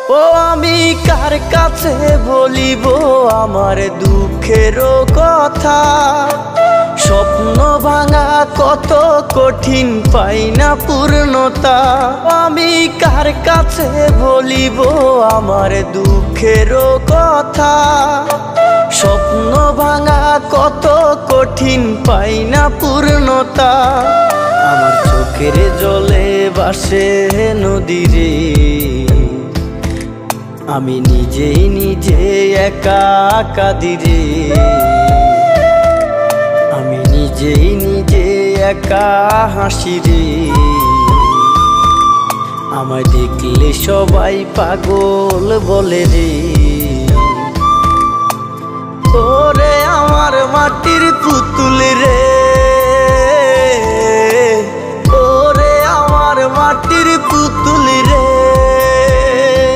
ও আমি কার কাছে বলিব আমার দুঃখের কথা, স্বপ্ন ভাঙা কত কঠিন পাই না পূর্ণতা। আমি কার কাছে বলিব আমার দুঃখের কথা, স্বপ্ন ভাঙা কত কঠিন পাই না পূর্ণতা। আমার চোখের জলে ভাসে নদীরে, আমি নিজেই নিজে একা কাঁদিরে, আমি নিজেই নিজে একা হাসিরে। আমায় দেখলে সবাই পাগল বলে রে। ওরে আমার মাটির পুতুল রে, ওরে আমার মাটির পুতুল